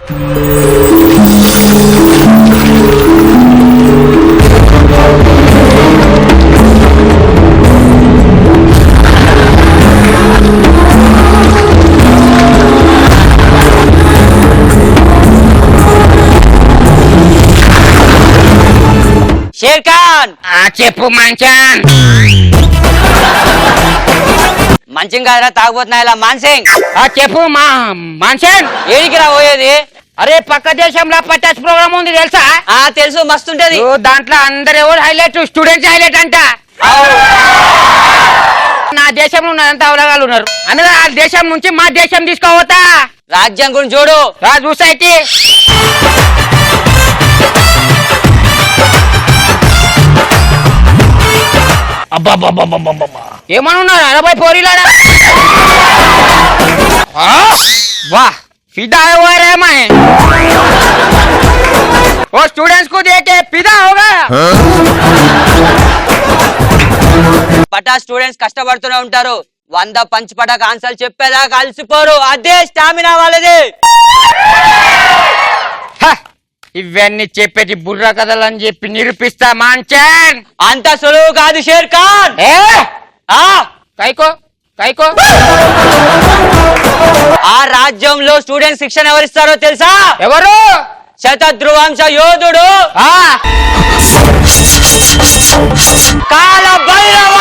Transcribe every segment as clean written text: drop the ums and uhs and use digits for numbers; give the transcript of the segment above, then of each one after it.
Share Khan చెప్పు మంచాన్. మంచం కాదురా తాగుపోతున్నా ఇలా మాన్సింగ్. చెప్పు మా మంచాన్. ఏడికి రా పోయేది? అరే పక్క దేశంలో పటాస్ ప్రోగ్రామ్ ఉంది తెలుసా? తెలుసు, మస్తుంటది. దాంట్లో అందరు ఎవరు హైలైట్, స్టూడెంట్స్ హైలైట్ అంట. నా దేశంలో ఉన్నదంతా అవలగాలు ఉన్నారు. అనగా ఆ దేశం నుంచి మా దేశం తీసుకోవతా. రాజ్యం గురించి చూడు. చూసైతే ఏమనున్నారు 40 పోరీలాడా? वाह फिदा हुआ रे मैं। वो स्टूडेंट्स को देख के फिदा हो गया। పటా స్టూడెంట్స్ కష్టపడుతూనే ఉంటారు. 100 పంచ్ పటాక్ ఆన్సర్లు చెప్పేదాకా అలసిపోరు. అదే స్టామినా వాళ్ళది. ఇవన్నీ చెప్పేది బుర్ర కథలు అని చెప్పి నిరూపిస్తా మాంచన్. అంత సులువు కాదు షేర్ ఖాన్. కైకో కైకో. ఆ రాజ్యంలో స్టూడెంట్ శిక్షణ ఎవరిస్తారో తెలుసా? ఎవరు? శతధ్రువంశ యోధుడు కాల భైరవ.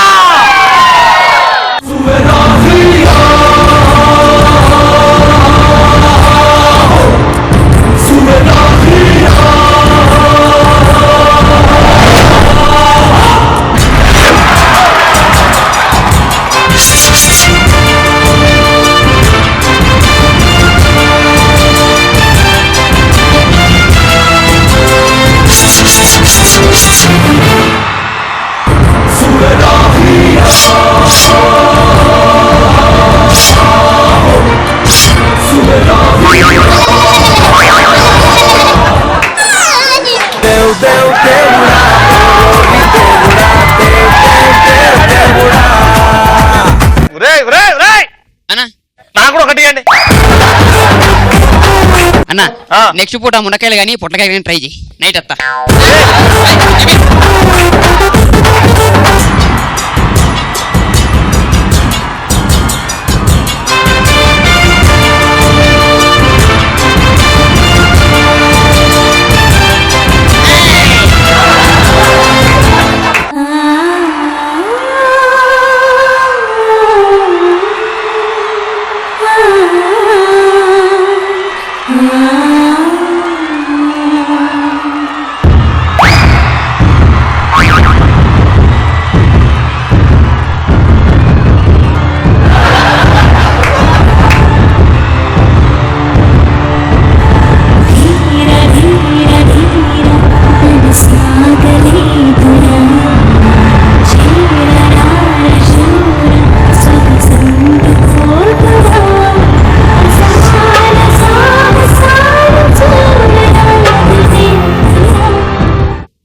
అన్నా నెక్స్ట్ పూట మునక్కాయలు కానీ పొట్లకాయలు కానీ ట్రై చేయి. నైట్ అత్తా.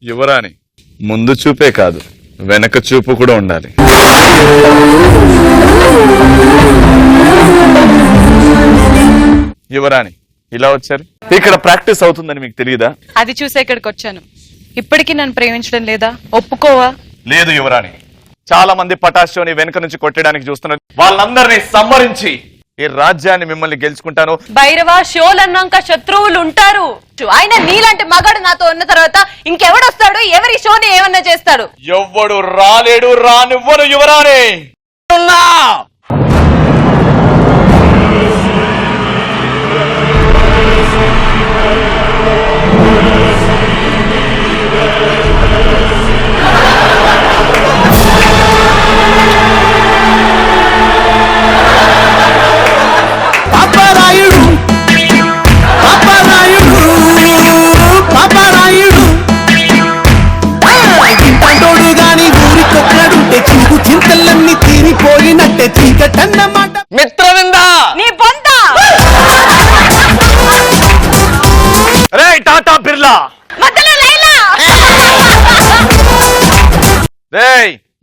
యువరాణి ముందు చూపే కాదు వెనక చూపు కూడా ఉండాలి. యువరాణి ఇలా వచ్చారు, ఇక్కడ ప్రాక్టీస్ అవుతుందని మీకు తెలియదా? అది చూసే ఇక్కడికి వచ్చాను. ఇప్పటికీ నన్ను ప్రేమించడం లేదా? ఒప్పుకోవా? లేదు యువరాణి, చాలా మంది పటాషోని వెనక నుంచి కొట్టడానికి చూస్తున్నారు. వాళ్ళందరినీ సంహరించి ఈ రాజ్యాన్ని మిమ్మల్ని గెలుచుకుంటాను. భైరవ, షోలు అన్నాక శత్రువులు ఉంటారు. ఆయన నీలాంటి మగాడు నాతో ఉన్న తర్వాత ఇంకెవడొస్తాడు? ఎవరి షోని ఏమన్నా చేస్తాడు? ఎవ్వడు రాలేడు, రానివ్వను యువరాణి. మిత్రవింద నీ బొంత. రే టాటా బిర్లా, రే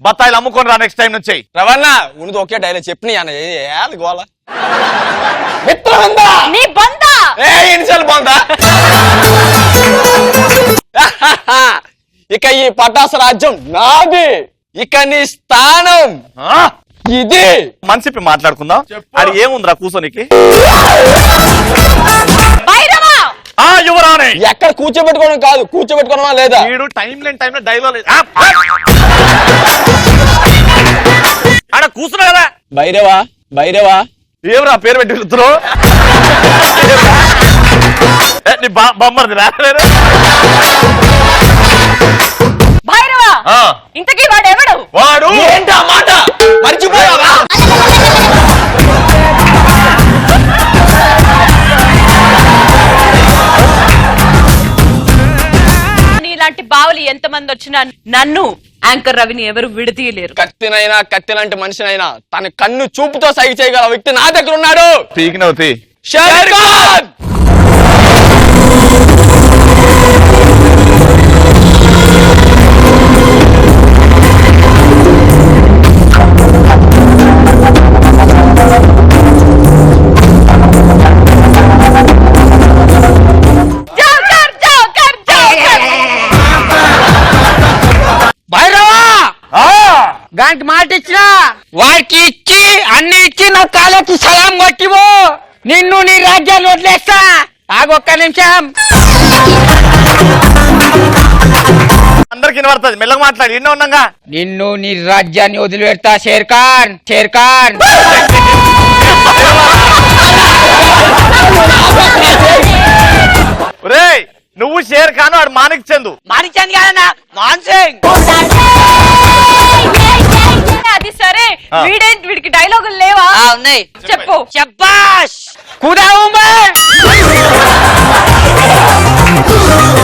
బత్తాయిలు అమ్ముకొని రా నెక్స్ట్ టైం నుంచి. రవణ ఉన్నది ఒకే డైలాగ్ చెప్పిన నీ బొంత. ఇన్షియల్ బాగుందా? ఇక ఈ పటాసు రాజ్యం నాది. ఇక నీ స్థానం ఇది. మనసిప్పి మాట్లాడుకుందాం. అది ఏముందిరా కూర్చోనికి? యువరాణి ఎక్కడ కూర్చోబెట్టుకోవడం కాదు, కూర్చోబెట్టుకోవడమా లేదా? వీడు టైం లేని టైంలో డైలాగ్ ఆడ కూర్చున్నా కదా. భైరవా భైరవా ఏమరా పేరు పెట్టి పిలుస్తున్నావు? నీ బొమ్మది భైరవా ఇంతకీ వాడు ఎవడు? వాడు ఏంటి ఆ మాట మర్చిపోయావా? నీలాంటి బావులు ఎంతమంది వచ్చినా నన్ను యాంకర్ రవిని ఎవరు విడతీయలేరు. కత్తినైనా కత్తి లాంటి మనిషినైనా తన కన్ను చూపుతో సైగ చేయగల వ్యక్తి నా దగ్గర ఉన్నాడు. పీకినవుతి షేర్ ఖాన్. దానికి మాట ఇచ్చిన వాడికి ఇచ్చి అన్ని ఇచ్చి నా కాళ్ళకి సలాం కొట్టివో నిన్ను నీ రాజ్యాన్ని వదిలేస్తా. ఆగొక్క నిమిషం. అందరికి వినబడుతుంది. మెల్లగా మాట్లాడి ఎన్నో ఉన్నాగా. నిన్ను నీ రాజ్యాన్ని వదిలిపెడతా షేర్ ఖాన్. షేర్ ఖాన్ రేయ్ నువ్వు షేర్ ఖాన్, వాడు మాణిక్ చందు. మాణిక్చంద్ కాదన్నా మాన్సింగ్. అది సరే, వీడికి డైలాగులు లేవా? ఉన్నాయి చెప్పు. శబ్బాష్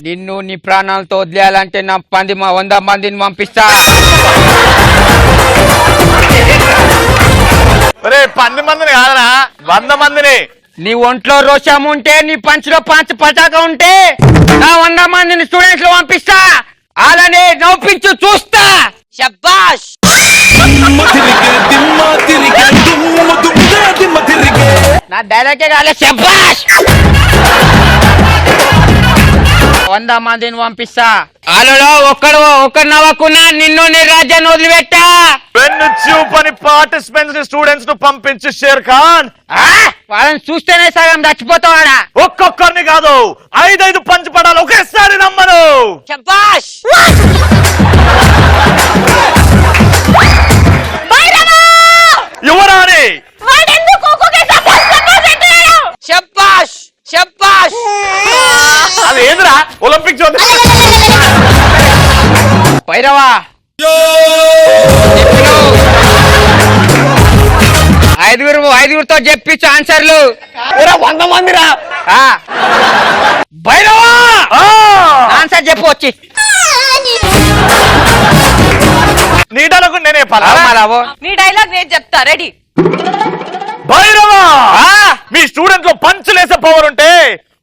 నిన్ను నీ ప్రాణాలతో వదిలేయాలంటే నా 100 మందిని పంపిస్తా. రే 10 మందిని కాదనా 100 మందిని. నీ ఒంట్లో రోషం ఉంటే, నీ పంచులో పటాక ఉంటే నా 100 మందిని స్టూడెంట్స్ లో పంపిస్తా. అలానే నవ్వించు చూస్తా. శబ్బాష్. నా డైలాగే కాలే శబ్బాష్. 100 మందిని పంపిస్తా. ఆలో ఒక్కడు నవ్వకున్నా నిన్ను నీ రాజ్యాన్ని వదిలిపెట్టా. పెన్ను చూపని పార్టిసిపెంట్స్ స్టూడెంట్స్ ను పంపించు షేర్ ఖాన్. వాళ్ళని చూస్తేనే సగం చచ్చిపోతావాడా. ఒక్కొక్కరిని కాదు 5 పంచి పడాలి ఒకేసారి నమ్మను. శబ్బాష్. యువరాణి శబ్బాష్. శబ్బాష్. అది ఏందిరా ఒలింపిక్స్ భైరవా ఐదుగురితో చెప్పించు ఆన్సర్లు. 100 మందిరా. భైరవా ఆన్సర్ చెప్పు వచ్చి. నీ డైలాగ్ నేనే నీ డైలాగ్ నేను చెప్తా. రెడీ? భైరవా మీ స్టూడెంట్ లో పంచులేసే పవర్ ఉంటే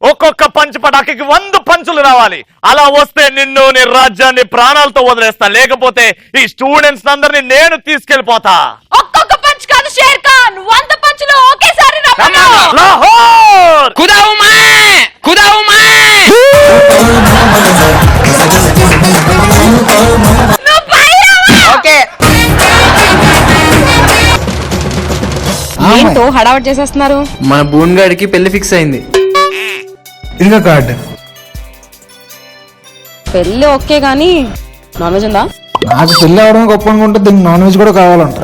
ఒక్కొక్క పంచు పటాకి 100 పంచులు రావాలి. అలా వస్తే నిన్ను నీ రాజ్యాన్ని ప్రాణాలతో వదిలేస్తా. లేకపోతే ఈ స్టూడెంట్స్ అందరినీ నేను తీసుకెళ్లిపోతా. ఒక్కొక్క పంచ్ కాదు షేర్ ఖాన్, 100 పంచులు ఒకేసారి రమ్మను. లాహోర్ ఓకే. ఏంటో హడావట్ చేసేస్తున్నారు. మన బూన్గాడికి పెళ్లి ఫిక్స్ అయింది. ఇదిగో కార్డు. పెళ్ళి ఓకే గానీ నాన్ వెజ్ ఉందా? నాకు పెళ్లి అవడం గొప్ప అనుకుంటే దీనికి నాన్ వెజ్ కూడా కావాలంట.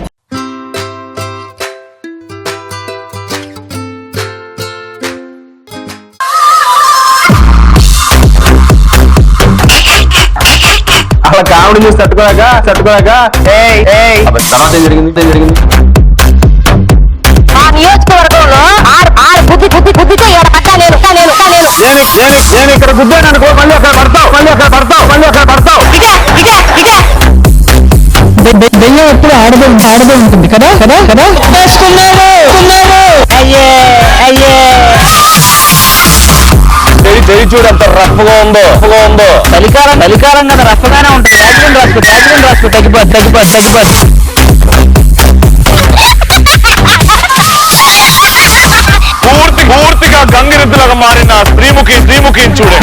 అలా కామెడీ చూసి తట్టుకోలేక తర్వాత జరిగింది. నియోజకవర్గంలో బుద్ధితో నేను ఇక్కడ గుద్దాను అనుకో, మళ్ళీ అక్కడ పడతావు. దెయ్యం ఎప్పుడు ఆడదే ఉంటుంది కదా. చెయ్యి చూడు ఎంత రఫ్గా ఉందో. చలికాలం కదా రఫ్గానే ఉంటుంది. రాసుకో తగ్గిపోద్ది. పూర్తి పూర్తిగా గంగిరెద్దులాగా మారిన శ్రీముఖి చూడే